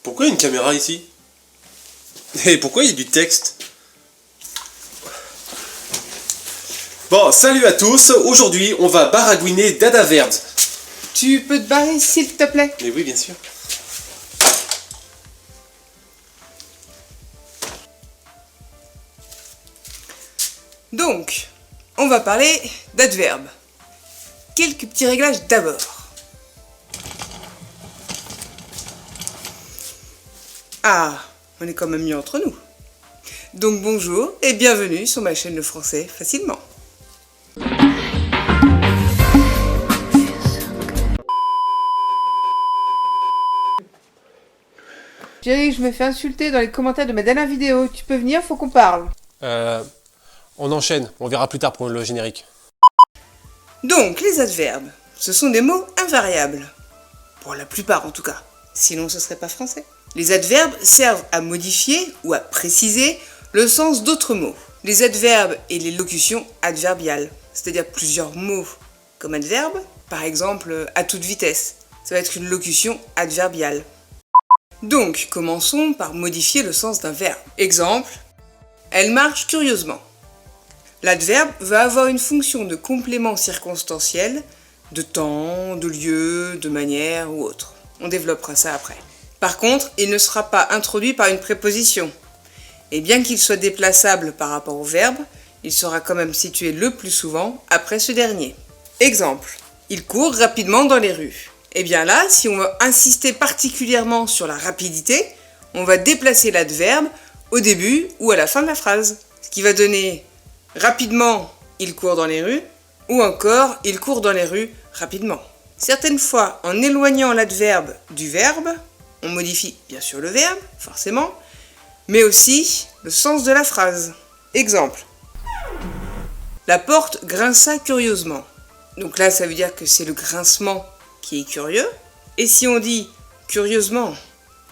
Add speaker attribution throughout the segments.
Speaker 1: Pourquoi il y a une caméra ici? Et pourquoi il y a du texte? Bon, salut à tous. Aujourd'hui, on va baragouiner d'adverbes.
Speaker 2: Tu peux te barrer s'il te plaît?
Speaker 1: Mais oui, bien sûr.
Speaker 2: Donc, on va parler d'adverbes. Quelques petits réglages d'abord. Ah, on est quand même mieux entre nous. Donc bonjour et bienvenue sur ma chaîne Le Français Facilement. Jerry, je me fais insulter dans les commentaires de ma dernière vidéo. Tu peux venir, faut qu'on parle.
Speaker 1: On enchaîne. On verra plus tard pour le générique.
Speaker 2: Donc, les adverbes, ce sont des mots invariables. Pour la plupart en tout cas. Sinon, ce serait pas français. Les adverbes servent à modifier ou à préciser le sens d'autres mots. Les adverbes et les locutions adverbiales, c'est-à-dire plusieurs mots comme adverbe, par exemple à toute vitesse, ça va être une locution adverbiale. Donc, commençons par modifier le sens d'un verbe. Exemple, elle marche curieusement. L'adverbe va avoir une fonction de complément circonstanciel, de temps, de lieu, de manière ou autre. On développera ça après. Par contre, il ne sera pas introduit par une préposition. Et bien qu'il soit déplaçable par rapport au verbe, il sera quand même situé le plus souvent après ce dernier. Exemple, il court rapidement dans les rues. Et bien là, si on veut insister particulièrement sur la rapidité, on va déplacer l'adverbe au début ou à la fin de la phrase. Ce qui va donner rapidement, il court dans les rues, ou encore, il court dans les rues rapidement. Certaines fois, en éloignant l'adverbe du verbe, on modifie bien sûr le verbe, forcément, mais aussi le sens de la phrase. Exemple, la porte grinça curieusement. Donc là, ça veut dire que c'est le grincement qui est curieux. Et si on dit curieusement,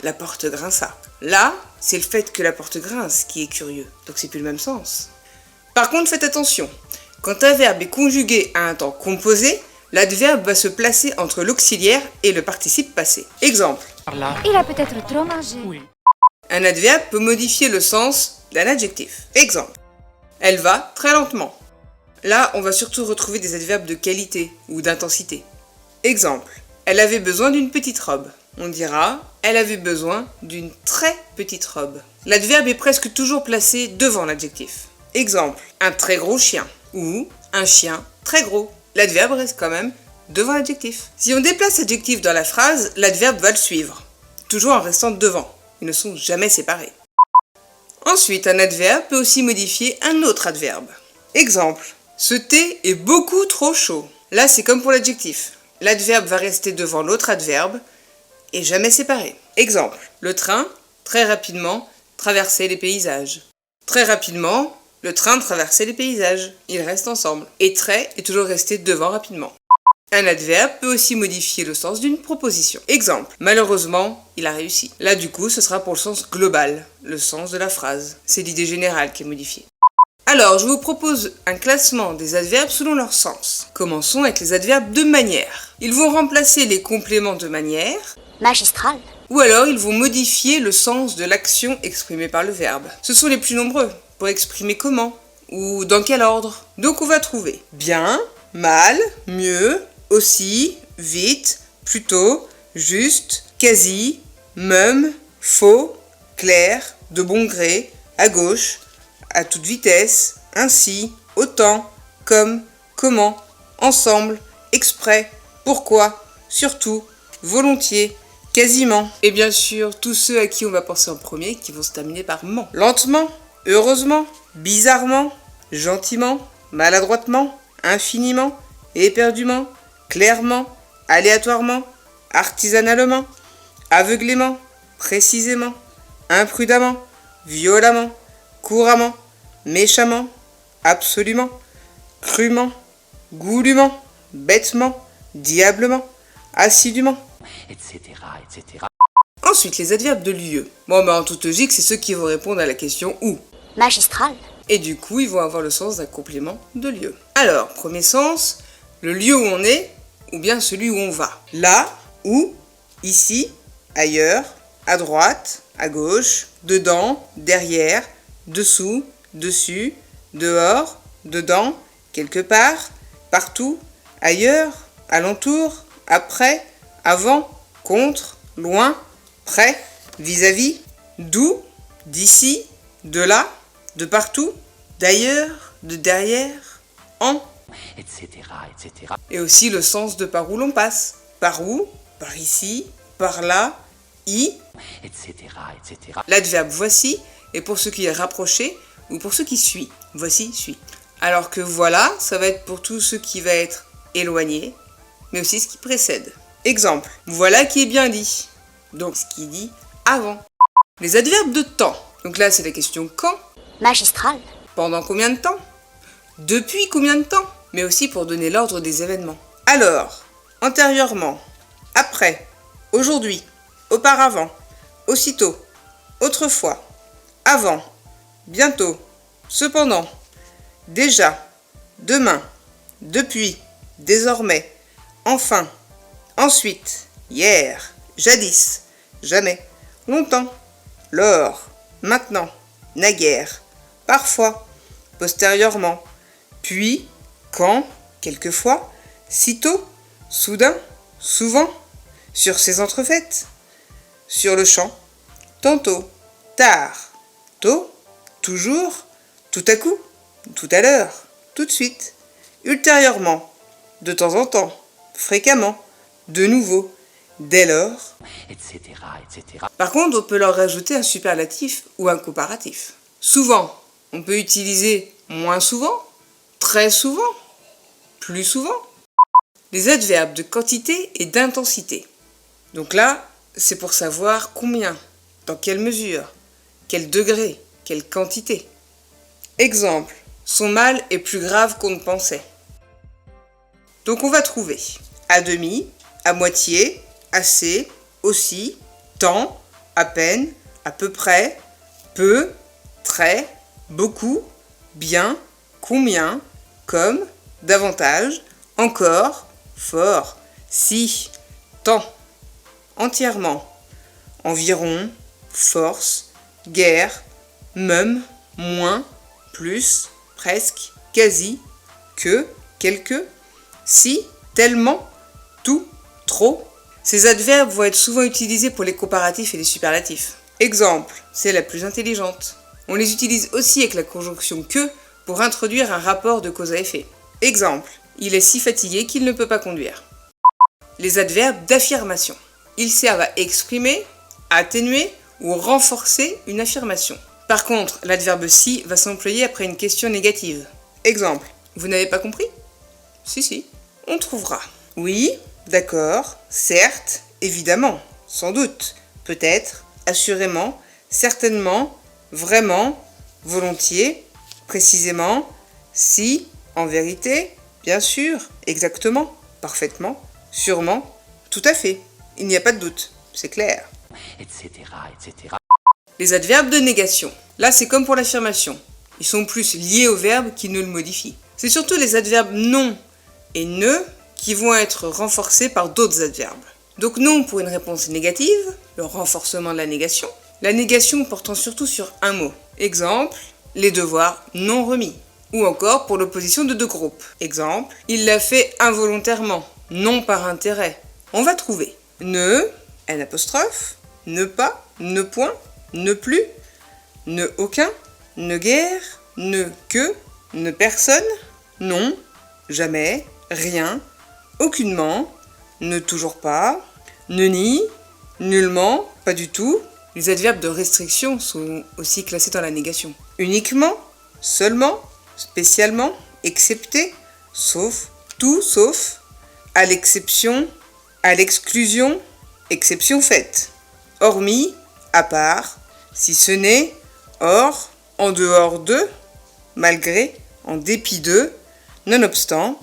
Speaker 2: la porte grinça, là, c'est le fait que la porte grince qui est curieux. Donc c'est plus le même sens. Par contre, faites attention. Quand un verbe est conjugué à un temps composé, l'adverbe va se placer entre l'auxiliaire et le participe passé. Exemple.
Speaker 3: Il a peut-être trop mangé.
Speaker 2: Oui. Un adverbe peut modifier le sens d'un adjectif. Exemple. Elle va très lentement. Là, on va surtout retrouver des adverbes de qualité ou d'intensité. Exemple. Elle avait besoin d'une petite robe. On dira, elle avait besoin d'une très petite robe. L'adverbe est presque toujours placé devant l'adjectif. Exemple. Un très gros chien. Ou un chien très gros. L'adverbe reste quand même devant l'adjectif. Si on déplace l'adjectif dans la phrase, l'adverbe va le suivre. Toujours en restant devant. Ils ne sont jamais séparés. Ensuite, un adverbe peut aussi modifier un autre adverbe. Exemple. Ce thé est beaucoup trop chaud. Là, c'est comme pour l'adjectif. L'adverbe va rester devant l'autre adverbe et jamais séparé. Exemple. Le train, très rapidement, traversait les paysages. Très rapidement, le train traversait les paysages. Ils restent ensemble. Et très est toujours resté devant rapidement. Un adverbe peut aussi modifier le sens d'une proposition. Exemple. Malheureusement, il a réussi. Là, du coup, ce sera pour le sens global, le sens de la phrase. C'est l'idée générale qui est modifiée. Alors, je vous propose un classement des adverbes selon leur sens. Commençons avec les adverbes de manière. Ils vont remplacer les compléments de manière.
Speaker 3: Magistral.
Speaker 2: Ou alors, ils vont modifier le sens de l'action exprimée par le verbe. Ce sont les plus nombreux pour exprimer comment ou dans quel ordre. Donc, on va trouver bien, mal, mieux, aussi, vite, plutôt, juste, quasi, même, faux, clair, de bon gré, à gauche, à toute vitesse, ainsi, autant, comme, comment, ensemble, exprès, pourquoi, surtout, volontiers, quasiment. Et bien sûr, tous ceux à qui on va penser en premier qui vont se terminer par ment. Lentement, heureusement, bizarrement, gentiment, maladroitement, infiniment, éperdument, clairement, aléatoirement, artisanalement, aveuglément, précisément, imprudemment, violemment, couramment, méchamment, absolument, crûment, goulûment, bêtement, diablement, assidûment, etc., etc. Ensuite, les adverbes de lieu. Bon, en toute logique, c'est ceux qui vont répondre à la question où.
Speaker 3: Magistral.
Speaker 2: Et du coup, ils vont avoir le sens d'un complément de lieu. Alors, premier sens, le lieu où on est, ou bien celui où on va. Là, où, ici, ailleurs, à droite, à gauche, dedans, derrière, dessous, dessus, dehors, dedans, quelque part, partout, ailleurs, alentour, après, avant, contre, loin, près, vis-à-vis, d'où, d'ici, de là, de partout, d'ailleurs, de derrière, en,
Speaker 4: etc., etc.
Speaker 2: et aussi le sens de par où l'on passe. Par où, par ici, par là,
Speaker 4: etc., etc.
Speaker 2: L'adverbe voici est pour ce qui est rapproché ou pour ce qui suit. Voici, suit. Alors que voilà, ça va être pour tout ce qui va être éloigné, mais aussi ce qui précède. Exemple, voilà qui est bien dit. Donc ce qui dit avant. Les adverbes de temps. Donc là, c'est la question quand,
Speaker 3: Magistral.
Speaker 2: pendant combien de temps, depuis combien de temps, mais aussi pour donner l'ordre des événements. Alors, antérieurement, après, aujourd'hui, auparavant, aussitôt, autrefois, avant, bientôt, cependant, déjà, demain, depuis, désormais, enfin, ensuite, hier, jadis, jamais, longtemps, lors, maintenant, naguère, parfois, postérieurement, puis, quand, quelquefois, sitôt, soudain, souvent, sur ces entrefaites, sur le champ, tantôt, tard, tôt, toujours, tout à coup, tout à l'heure, tout de suite, ultérieurement, de temps en temps, fréquemment, de nouveau, dès lors,
Speaker 4: etc., etc.
Speaker 2: Par contre, on peut leur rajouter un superlatif ou un comparatif. Souvent, on peut utiliser moins souvent, très souvent, plus souvent. Les adverbes de quantité et d'intensité. Donc là, c'est pour savoir combien, dans quelle mesure, quel degré, quelle quantité. Exemple, son mal est plus grave qu'on ne pensait. Donc on va trouver à demi, à moitié, assez, aussi, tant, à peine, à peu près, peu, très, beaucoup, bien, combien, comme, davantage, encore, fort, si, tant, entièrement, environ, force, guère, même, moins, plus, presque, quasi, que, quelque, si, tellement, tout, trop. Ces adverbes vont être souvent utilisés pour les comparatifs et les superlatifs. Exemple, c'est la plus intelligente. On les utilise aussi avec la conjonction que pour introduire un rapport de cause à effet. Exemple, il est si fatigué qu'il ne peut pas conduire. Les adverbes d'affirmation. Ils servent à exprimer, atténuer ou renforcer une affirmation. Par contre, l'adverbe si va s'employer après une question négative. Exemple, vous n'avez pas compris ? Si, on trouvera. Oui, d'accord, certes, évidemment, sans doute, peut-être, assurément, certainement, vraiment, volontiers, précisément, si, en vérité, bien sûr, exactement, parfaitement, sûrement, tout à fait. Il n'y a pas de doute, c'est clair.
Speaker 4: etc., etc.
Speaker 2: Les adverbes de négation. Là, c'est comme pour l'affirmation. Ils sont plus liés au verbe qui ne le modifie. C'est surtout les adverbes non et ne qui vont être renforcés par d'autres adverbes. Donc non pour une réponse négative, le renforcement de la négation portant surtout sur un mot. Exemple, les devoirs non remis. Ou encore pour l'opposition de deux groupes. Exemple, il l'a fait involontairement, non par intérêt. On va trouver ne, n apostrophe, ne pas, ne point, ne plus, ne aucun, ne guère, ne que, ne personne, non, jamais, rien, aucunement, ne toujours pas, ne ni, nullement, pas du tout. Les adverbes de restriction sont aussi classés dans la négation. Uniquement, seulement, spécialement, excepté, sauf, tout sauf, à l'exception, à l'exclusion, exception faite, hormis, à part, si ce n'est, hors, en dehors de, malgré, en dépit de, nonobstant,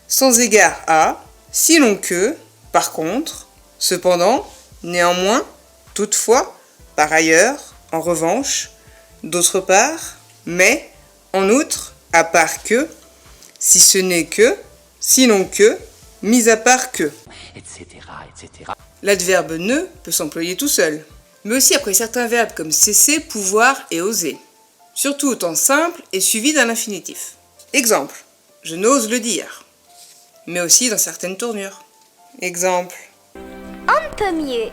Speaker 2: sans égard à, sinon que, par contre, cependant, néanmoins, toutefois, par ailleurs, en revanche, d'autre part, mais, en outre, à part que, si ce n'est que, sinon que, mis à part que.
Speaker 4: etc., etc.
Speaker 2: L'adverbe ne peut s'employer tout seul, mais aussi après certains verbes comme cesser, pouvoir et oser. Surtout au temps simple et suivi d'un infinitif. Exemple, je n'ose le dire, mais aussi dans certaines tournures. Exemple,
Speaker 3: Un peu mieux.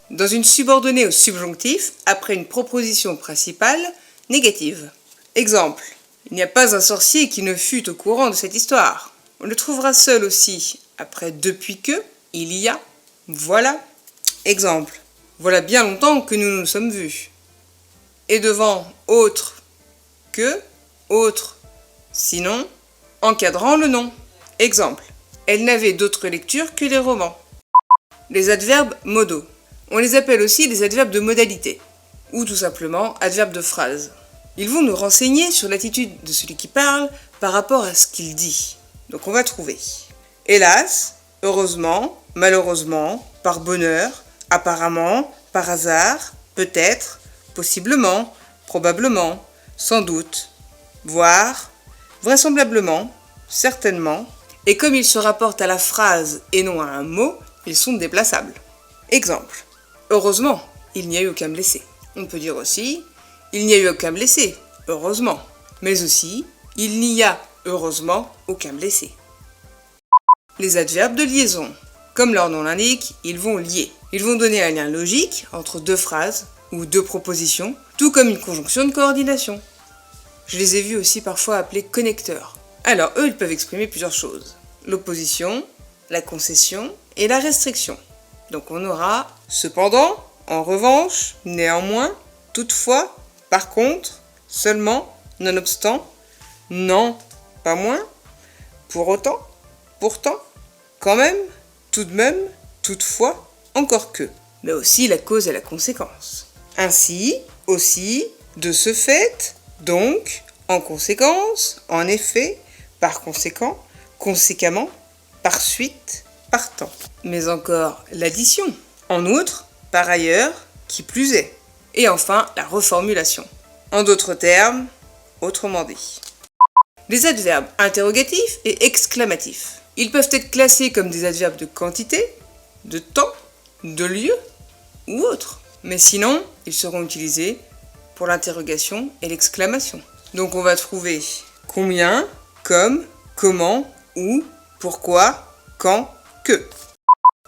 Speaker 2: dans une subordonnée au subjonctif après une proposition principale négative. Exemple, il n'y a pas un sorcier qui ne fût au courant de cette histoire. On le trouvera seul aussi après depuis que, il y a, voilà. Exemple, voilà bien longtemps que nous nous sommes vus. Et devant autre que, autre, sinon, encadrant le nom. Exemple, elle n'avait d'autre lecture que les romans. Les adverbes modaux. On les appelle aussi les adverbes de modalité, ou tout simplement adverbes de phrase. Ils vont nous renseigner sur l'attitude de celui qui parle par rapport à ce qu'il dit. Donc on va trouver hélas, heureusement, malheureusement, par bonheur, apparemment, par hasard, peut-être, possiblement, probablement, sans doute, voire, vraisemblablement, certainement, et comme ils se rapportent à la phrase et non à un mot, ils sont déplaçables. Exemple, heureusement, il n'y a eu aucun blessé. On peut dire aussi, il n'y a eu aucun blessé, heureusement, mais aussi, il n'y a heureusement aucun blessé. Les adverbes de liaison. Comme leur nom l'indique, ils vont lier. Ils vont donner un lien logique entre deux phrases ou deux propositions, tout comme une conjonction de coordination. Je les ai vus aussi parfois appelés connecteurs. Alors eux, ils peuvent exprimer plusieurs choses. L'opposition, la concession et la restriction. Donc on aura cependant, en revanche, néanmoins, toutefois, par contre, seulement, nonobstant, non, pas moins, pour autant, pourtant, quand même, tout de même, toutefois, encore que. Mais aussi la cause et la conséquence. Ainsi, aussi, de ce fait, donc, en conséquence, en effet, par conséquent, conséquemment, par suite, partant. Mais encore l'addition. En outre, par ailleurs, qui plus est. Et enfin, la reformulation. En d'autres termes, autrement dit. Les adverbes interrogatifs et exclamatifs. Ils peuvent être classés comme des adverbes de quantité, de temps, de lieu ou autre. Mais sinon, ils seront utilisés pour l'interrogation et l'exclamation. Donc on va trouver combien, comme, comment, où, pourquoi, quand, que.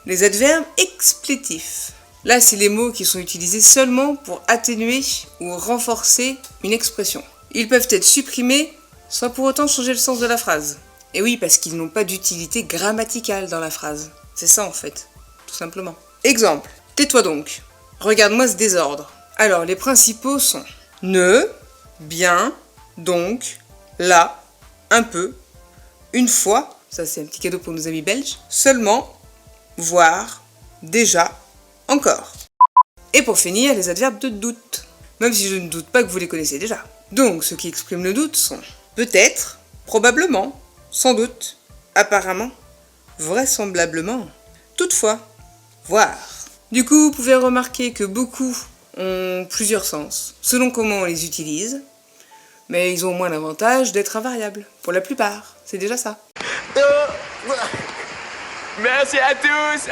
Speaker 2: Les adverbes explétifs. Là, c'est les mots qui sont utilisés seulement pour atténuer ou renforcer une expression. Ils peuvent être supprimés sans pour autant changer le sens de la phrase. Et oui, parce qu'ils n'ont pas d'utilité grammaticale dans la phrase. C'est ça en fait, tout simplement. Exemple, tais-toi donc. Regarde-moi ce désordre. Alors, les principaux sont ne, bien, donc, là, un peu, une fois, ça c'est un petit cadeau pour nos amis belges, seulement, voir, déjà, encore. Et pour finir, les adverbes de doute. Même si je ne doute pas que vous les connaissez déjà. Donc, ceux qui expriment le doute sont peut-être, probablement, sans doute, apparemment, vraisemblablement, toutefois, voir. Du coup, vous pouvez remarquer que beaucoup ont plusieurs sens, selon comment on les utilise, mais ils ont au moins l'avantage d'être invariables, pour la plupart, c'est déjà ça.
Speaker 5: Merci à tous.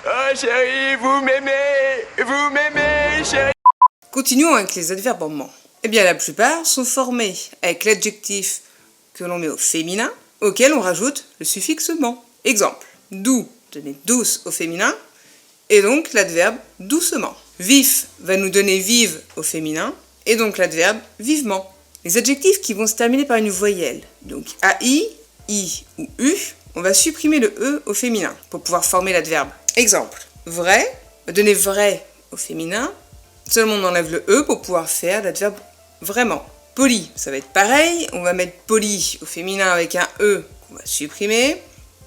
Speaker 5: Oh chérie, vous m'aimez, chérie.
Speaker 2: Continuons avec les adverbes en ment. Eh bien, la plupart sont formés avec l'adjectif que l'on met au féminin, auquel on rajoute le suffixe ment. Exemple, doux, donner douce au féminin, et donc l'adverbe doucement. Vif va nous donner vive au féminin, et donc l'adverbe vivement. Les adjectifs qui vont se terminer par une voyelle, donc AI, I ou U, on va supprimer le E au féminin pour pouvoir former l'adverbe. Exemple, vrai va donner vrai au féminin, seulement on enlève le E pour pouvoir faire l'adverbe vraiment. Poli, ça va être pareil, on va mettre poli au féminin avec un E qu'on va supprimer,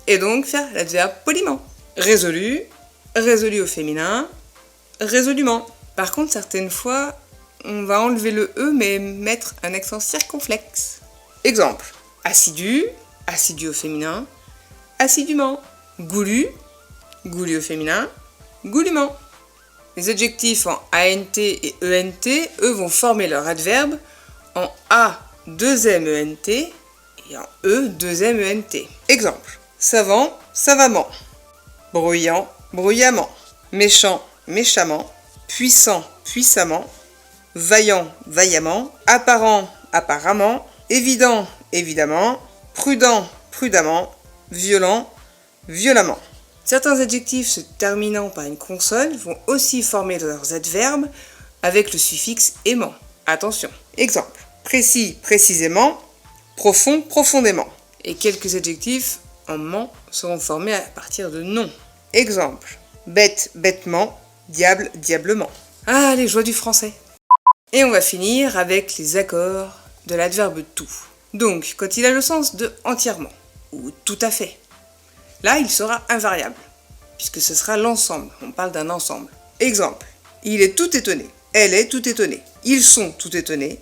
Speaker 2: et donc faire l'adverbe poliment. Résolu, résolu au féminin, résolument. Par contre, certaines fois, on va enlever le E mais mettre un accent circonflexe. Exemple, assidu, assidu au féminin, assidûment. Goulu, goulu au féminin, goulument. Les adjectifs en ANT et ENT, eux, vont former leur adverbe en A, 2M ENT et en E, 2M ENT. Exemple, savant, savamment. Bruyant, bruyamment. Méchant, méchamment. puissant, puissamment, vaillant, vaillamment, apparent, apparemment, évident, évidemment, prudent, prudemment, violent, violemment. Certains adjectifs se terminant par une consonne vont aussi former leurs adverbes avec le suffixe aimant. Attention. Exemple. Précis, précisément, profond, profondément. Et quelques adjectifs en ment seront formés à partir de nom. Exemple. Bête, bêtement, diable, diablement. Ah, les joies du français. Et on va finir avec les accords de l'adverbe tout. Donc, quand il a le sens de entièrement ou tout à fait, là, il sera invariable, puisque ce sera l'ensemble. On parle d'un ensemble. Exemple. Il est tout étonné. Elle est tout étonnée. Ils sont tout étonnés.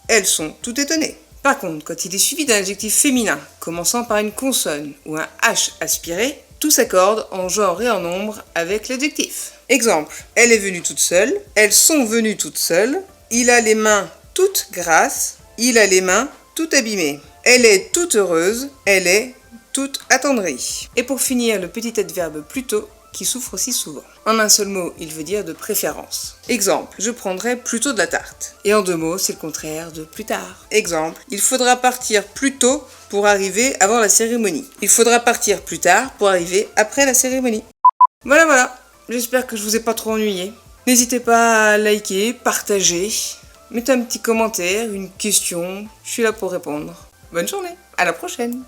Speaker 2: Elles sont tout étonnées. Par contre, quand il est suivi d'un adjectif féminin, commençant par une consonne ou un H aspiré, tout s'accorde en genre et en nombre avec l'adjectif. Exemple. Elle est venue toute seule. Elles sont venues toutes seules. Il a les mains toutes grasses. Il a les mains toutes abîmées. Elle est toute heureuse. Elle est toute attendrie. Et pour finir, le petit adverbe plutôt qui souffre aussi souvent. En un seul mot, il veut dire de préférence. Exemple, je prendrai plutôt de la tarte. Et en deux mots, c'est le contraire de plus tard. Exemple, il faudra partir plus tôt pour arriver avant la cérémonie. Il faudra partir plus tard pour arriver après la cérémonie. Voilà. J'espère que je vous ai pas trop ennuyé. N'hésitez pas à liker, partager, mettez un petit commentaire, une question. Je suis là pour répondre. Bonne journée, à la prochaine.